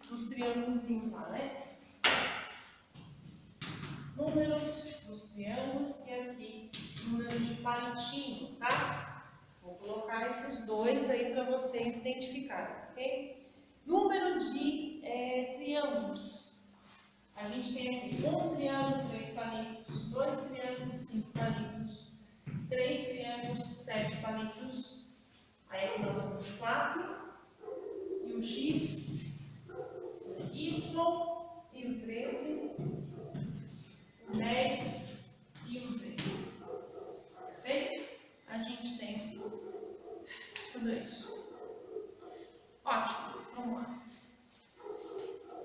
dos triângulozinhos lá, né? Números dos triângulos e aqui número de palitinho, tá? Vou colocar esses dois aí para vocês identificarem, ok? Número de triângulos. A gente tem aqui um triângulo, 3 palitos, 2 triângulos, 5 palitos, 3 triângulos, 7 palitos. Aí aqui nós temos 4 e o X, o Y e o 13, o 10 e o Z. Perfeito? A gente tem tudo isso. Ótimo, vamos lá.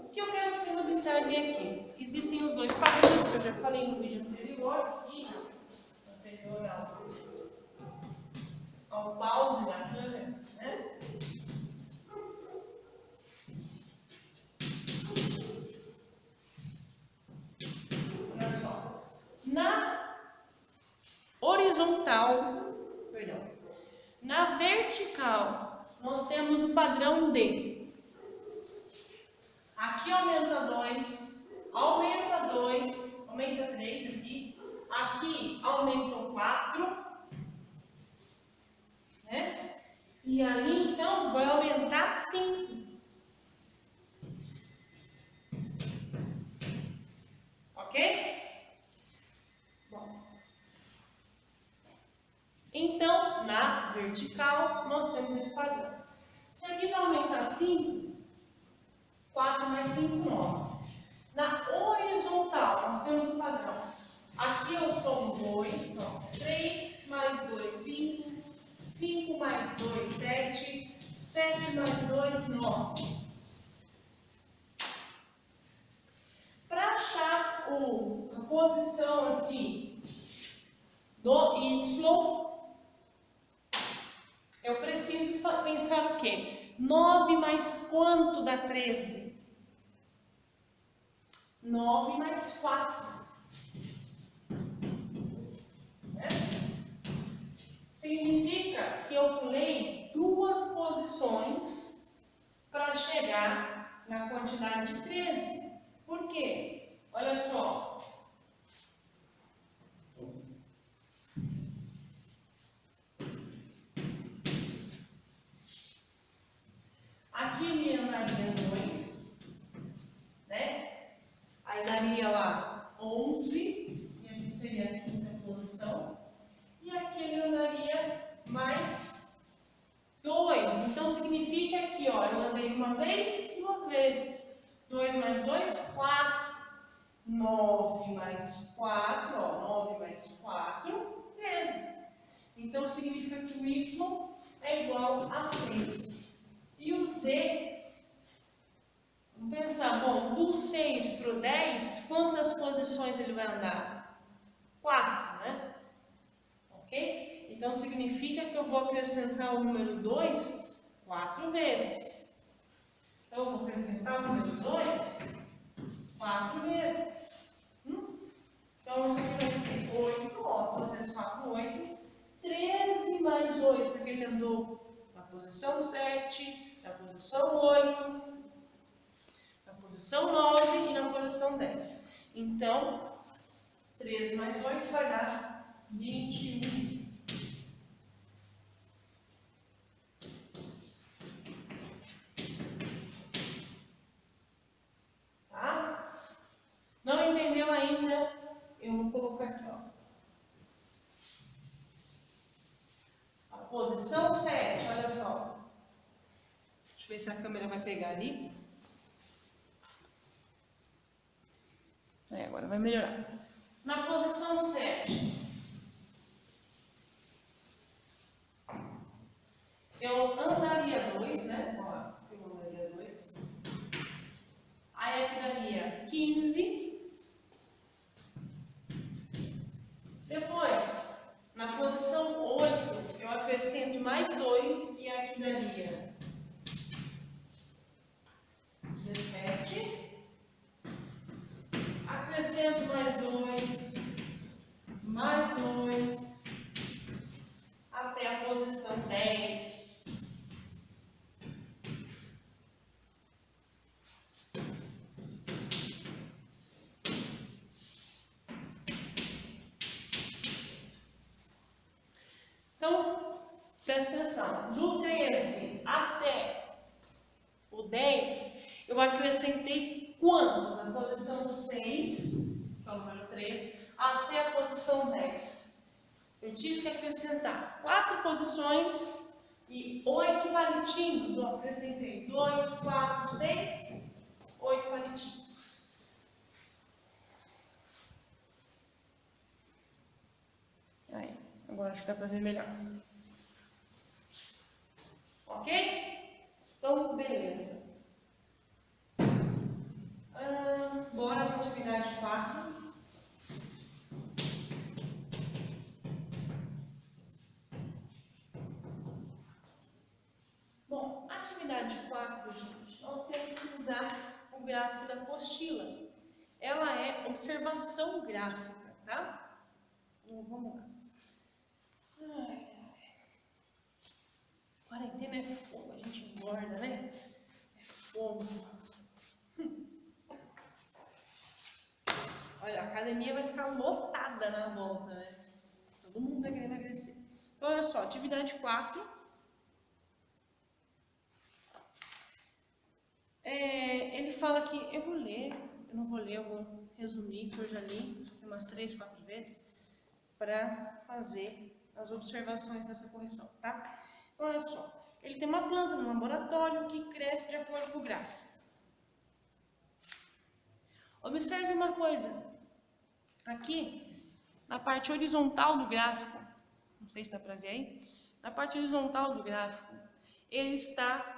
O que eu quero que vocês observem aqui? Existem os dois padrões que eu já falei no vídeo anterior, ao pause da câmera, né? Olha só. Na horizontal, na vertical, nós temos o padrão D. Aqui aumenta 2, aumenta 2, aumenta 3 aqui. Aqui aumentou 4, né? E ali, então, vai aumentar 5. Ok? Bom. Então, na vertical, nós temos esse padrão. Se aqui vai aumentar 5, 4 mais 5, 9. Na horizontal, nós temos um padrão. Aqui eu somo 2, 3 mais 2, 5. 5 mais 2, 7. 7 mais 2, 9. Para achar a posição aqui do Y, eu preciso pensar o quê? 9 mais quanto dá 13? 9 mais 4. Né? Significa que eu pulei 2 posições para chegar na quantidade de 13. Por quê? Olha só. Aqui me andaria 2, né? Aí daria lá 11, e aqui seria a quinta posição. E aqui ele andaria mais 2. Então significa que, ó, eu andei uma vez, 2 vezes. 2 mais 2, 4. 9 mais 4, ó, 9 mais 4, 13. Então significa que o Y é igual a 6. E o Z, vamos pensar, bom, do 6 para o 10, quantas posições ele vai andar? 4, né? Ok? Então significa que eu vou acrescentar o número 2 4 vezes. Então eu vou acrescentar o número 2 4 vezes. Então isso aqui vai ser 8, ó, 2 vezes 4, 8. 13 mais 8, porque ele andou na posição 7, na posição 8, na posição 9 e na posição 10. Então, 13 mais 8 vai dar 21. Tá? Não entendeu ainda? Eu vou colocar aqui, ó. A posição 7, olha só. Deixa eu ver se a câmera vai pegar ali. Agora vai melhorar. Na posição 7, eu andaria 2, né? Ó, eu andaria 2. Aí aqui daria 15. Depois, na posição 8, eu acrescento mais 2 e aqui daria 17. Acrescento mais 2, mais 2, até a posição 10. Presta atenção, do 13 até o 10, eu acrescentei quantos? A posição 6, que é o número 13, até a posição 10. Eu tive que acrescentar 4 posições e 8 palitinhos. Eu acrescentei 2, 4, 6, 8 palitinhos. Aí, agora acho que dá para ver melhor. Ok? Então, beleza. Bora para a atividade 4. Bom, atividade 4, gente, nós temos que usar o gráfico da apostila. Ela é observação gráfica, tá? Então, vamos lá. Quarentena é fogo, a gente engorda, né? É fogo. Olha, a academia vai ficar lotada na volta, né? Todo mundo vai querer emagrecer. Então, olha só, atividade 4. Ele fala que, eu não vou ler, eu vou resumir, que eu já li, isso aqui umas 3, 4 vezes, para fazer as observações dessa correção, tá? Então, olha só, ele tem uma planta no laboratório que cresce de acordo com o gráfico. Observe uma coisa, aqui, na parte horizontal do gráfico, não sei se dá para ver aí, na parte horizontal do gráfico, ele está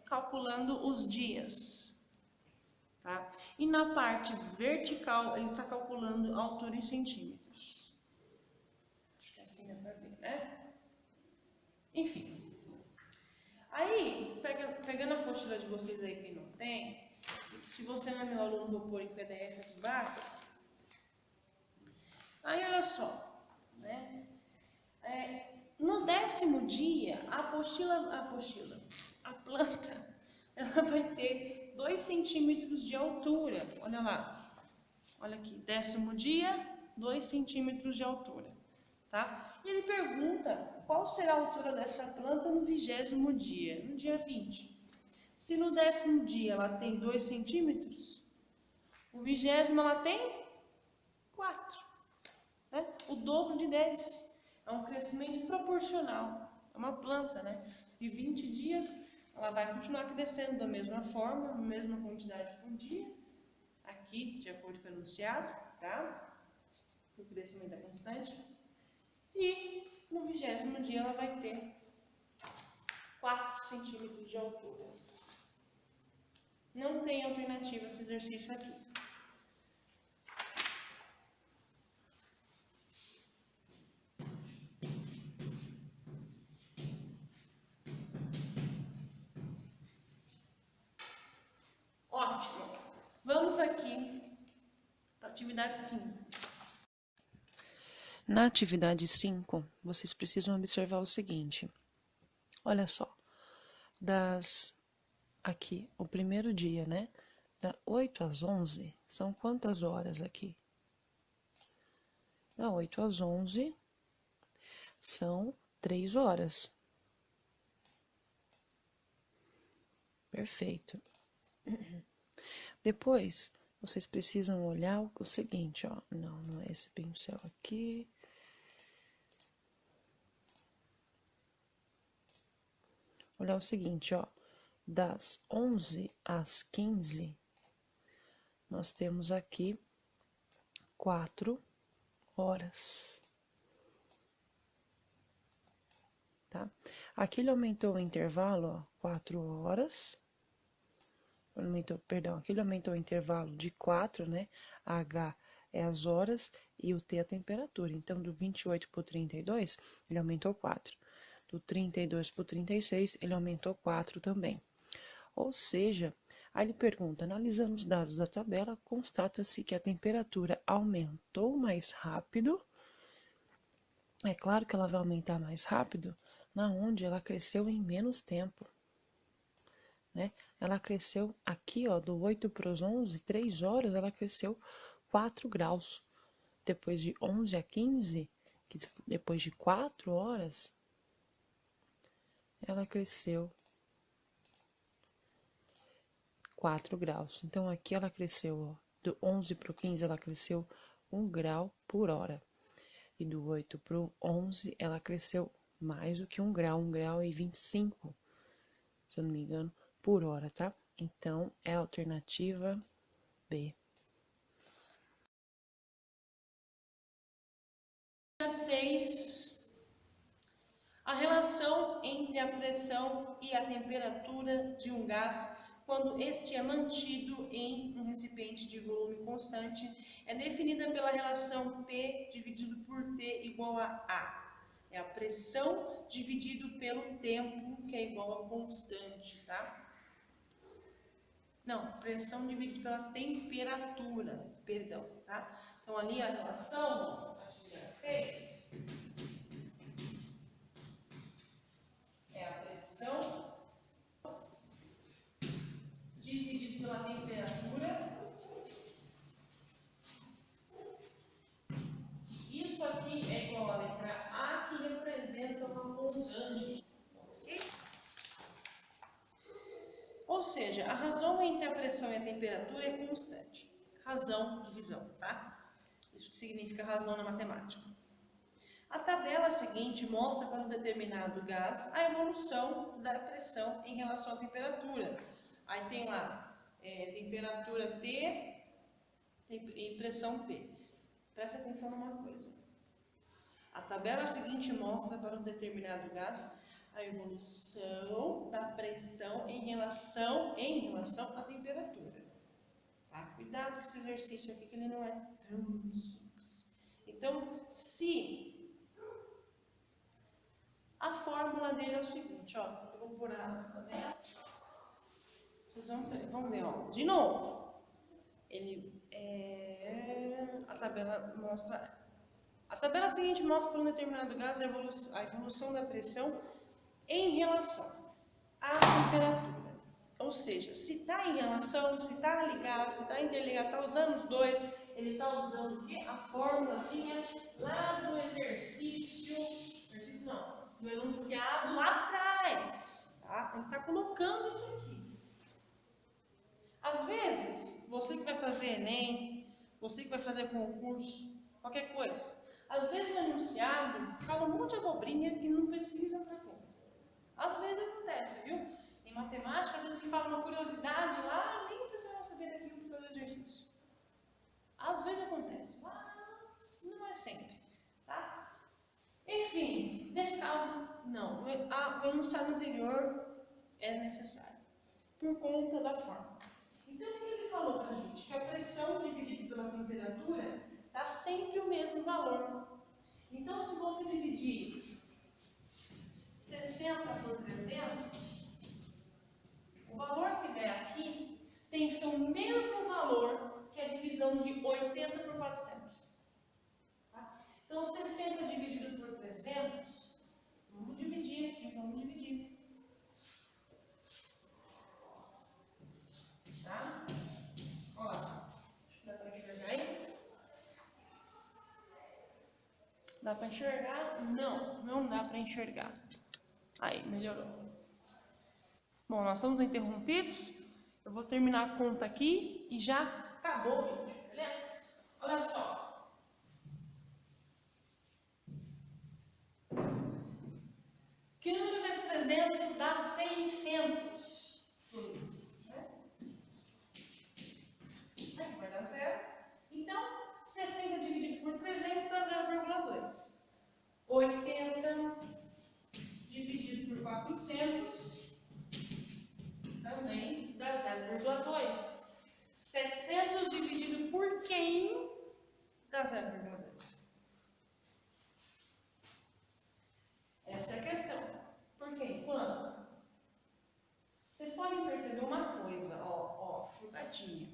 calculando os dias, tá? E na parte vertical, ele está calculando a altura em centímetros. Acho que assim dá para ver, né? Enfim. Aí, pegando a apostila de vocês aí, quem não tem, se você não é meu aluno, vou pôr em PDF aqui embaixo. Aí, olha só, né? No 10º dia, a planta, ela vai ter 2 centímetros de altura. Olha lá, olha aqui, 10º dia, 2 centímetros de altura, tá? E ele pergunta qual será a altura dessa planta no 20º dia, no dia 20. Se no 10º dia ela tem 2 centímetros, no 20º ela tem 4, né? O dobro de 10. É um crescimento proporcional. É uma planta, né? De 20 dias, ela vai continuar crescendo da mesma forma, mesma quantidade por dia. Aqui, de acordo com o enunciado, tá? O crescimento é constante. E no 20º dia ela vai ter 4 centímetros de altura. Não tem alternativa esse exercício aqui. Ótimo. Vamos aqui para a atividade 5. Na atividade 5, vocês precisam observar o seguinte. Olha só, aqui, o primeiro dia, né? Da 8 às 11, são quantas horas aqui? Da 8 às 11, são 3 horas. Perfeito. Depois, vocês precisam olhar o seguinte, ó. Não é esse pincel aqui. Olhar o seguinte, ó. Das 11 às 15, nós temos aqui 4 horas. Tá? Aqui ele aumentou o intervalo, ó, 4 horas. Aqui ele aumentou o intervalo de 4, né? A H é as horas e o T é a temperatura. Então, do 28 para o 32, ele aumentou 4. Do 32 para o 36, ele aumentou 4 também. Ou seja, aí ele pergunta, analisando os dados da tabela, constata-se que a temperatura aumentou mais rápido. É claro que ela vai aumentar mais rápido na onde ela cresceu em menos tempo, né? Ela cresceu aqui, ó, do 8 para os 11, 3 horas, ela cresceu 4 graus. Depois de 11 a 15, depois de 4 horas, ela cresceu 4 graus. Então, aqui ela cresceu, ó, do 11 para o 15, ela cresceu 1 grau por hora. E do 8 para o 11, ela cresceu mais do que 1 grau e 25, se eu não me engano, por hora, tá? Então, é a alternativa B. 6. A relação entre a pressão e a temperatura de um gás, quando este é mantido em um recipiente de volume constante, é definida pela relação P dividido por T igual a A. É a pressão dividido pelo tempo, que é igual a constante, tá? Não, pressão dividida pela temperatura, perdão, tá? Então, ali a relação, atividade 6, é a pressão dividido pela temperatura. Isso aqui é igual à letra A, que representa uma constante. Ou seja, a razão entre a pressão e a temperatura é constante. Razão, divisão, tá? Isso que significa razão na matemática. A tabela seguinte mostra para um determinado gás a evolução da pressão em relação à temperatura. Aí tem lá, temperatura T e pressão P. Preste atenção numa coisa. A tabela seguinte mostra para um determinado gás a evolução da pressão em relação à temperatura. Tá? Cuidado com esse exercício aqui, que ele não é tão simples. Então, se a fórmula dele é o seguinte, ó, eu vou pôr também. Vocês vão ver, ó, de novo. A tabela seguinte mostra para um determinado gás a evolução da pressão em relação à temperatura. Ou seja, se está em relação, se está ligado, se está interligado, está usando os dois, ele está usando o quê? A fórmulazinha lá do do enunciado lá atrás. Tá? Ele está colocando isso aqui. Às vezes, você que vai fazer Enem, você que vai fazer concurso, qualquer coisa, às vezes o enunciado fala um monte de abobrinha que não precisa para conta. Às vezes acontece, viu? Em matemática, às vezes ele fala uma curiosidade lá, nem precisava saber daquilo para fazer o exercício. Às vezes acontece, mas não é sempre, tá? Enfim, nesse caso, não. O enunciado anterior é necessário, por conta da fórmula. Então, o que ele falou para a gente? Que a pressão dividida pela temperatura dá sempre o mesmo valor. Então, se você dividir 60 por 300, o valor que der aqui tem que ser o mesmo valor que a divisão de 80 por 400. Tá? Então, 60 dividido por 300, vamos dividir aqui, vamos dividir. Tá? Ó, acho que dá para enxergar aí. Dá para enxergar? Não, não dá para enxergar. Aí, melhorou. Bom, nós estamos interrompidos. Eu vou terminar a conta aqui e já acabou o vídeo, beleza? Olha só. Que número vezes 300 dá 600? Aqui vai dar 0. Então, 60 dividido por 300 dá 0,2. 80 dividido por 400 também dá 0,2. 700 dividido por quem dá 0,2. Essa é a questão. Por quem? Quanto? Vocês podem perceber uma coisa, ó, chutadinha.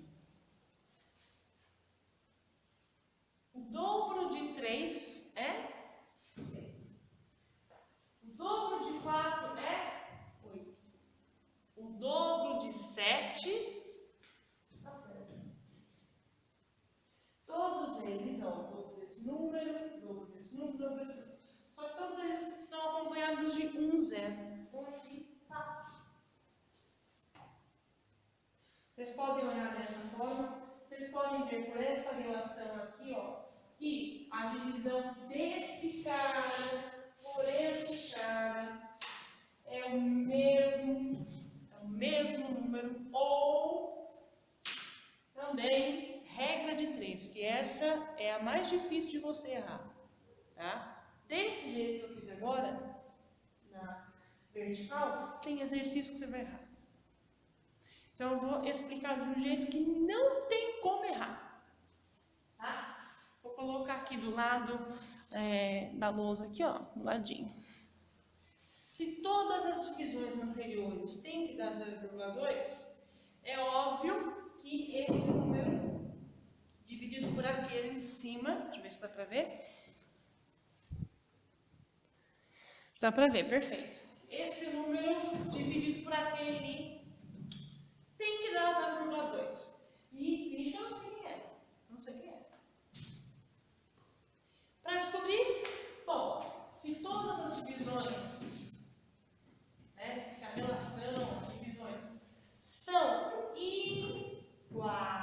O dobro de 3 é 6. O dobro de 4 é 8. O dobro de 7, todos eles, ó, o dobro desse número, o dobro desse número, o dobro desse número. Só que todos eles estão acompanhados de 1 zero. Vocês podem olhar dessa forma. Vocês podem ver por essa relação aqui, ó, que a divisão desse cara por esse cara é o mesmo número, ou também regra de 3, que essa é a mais difícil de você errar, tá? Desse jeito que eu fiz agora, na vertical, tem exercício que você vai errar. Então eu vou explicar de um jeito que não tem como errar, tá? Vou colocar aqui do lado da lousa aqui, ó, do ladinho. Se todas as divisões anteriores têm que dar 0,2, é óbvio que esse número dividido por aquele em cima, deixa eu ver se dá para ver. Dá para ver, perfeito. Esse número dividido por aquele ali tem que dar 0,2. E finge que eu não sei quem é. Não sei quem é. Para descobrir, bom, se todas as divisões, né, se a relação, as divisões são iguais,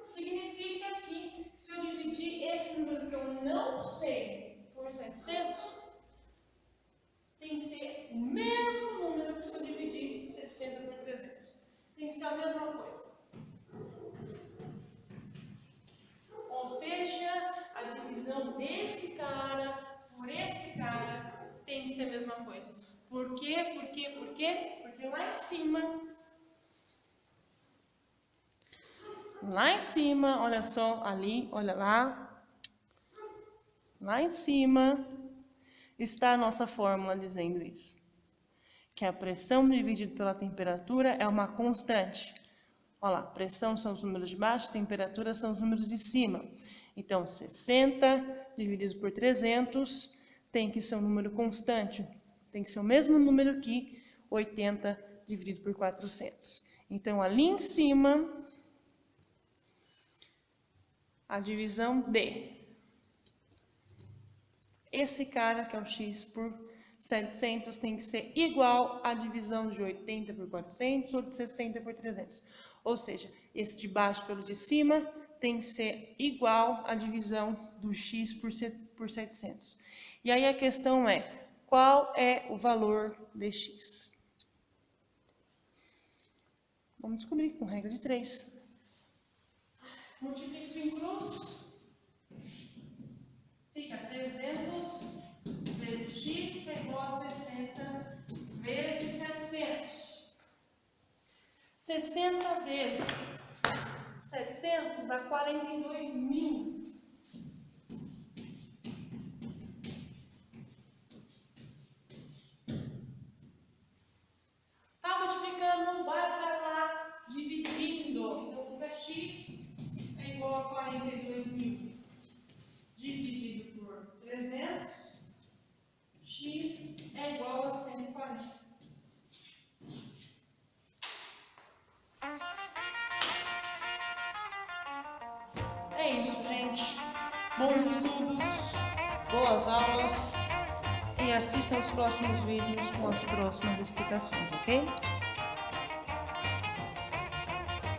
significa que se eu dividir esse número que eu não sei por 700, tem que ser o mesmo número que se eu dividir 60 por 300. Tem que ser a mesma coisa. Ou seja, a divisão desse cara por esse cara tem que ser a mesma coisa. Por quê? Porque lá em cima, olha só, ali, olha lá. Lá em cima está a nossa fórmula dizendo isso. Que a pressão dividida pela temperatura é uma constante. Olha lá, pressão são os números de baixo, temperatura são os números de cima. Então, 60 dividido por 300 tem que ser um número constante. Tem que ser o mesmo número que 80 dividido por 400. Então, ali em cima, a divisão de esse cara, que é o x por 700, tem que ser igual à divisão de 80 por 400 ou de 60 por 300. Ou seja, esse de baixo pelo de cima tem que ser igual à divisão do x por 700. E aí a questão é, qual é o valor de x? Vamos descobrir com regra de 3. Multiplico isso em cruz. Fica 300 vezes x, que é igual a 60 vezes 700. 60 vezes 700 dá 42.000. Tá multiplicando, não vai para lá, dividindo. Então fica x é igual a 42.000. Dividido por 300, x é igual a 140. É isso, gente. Bons estudos, boas aulas e assistam os próximos vídeos com as próximas explicações, ok?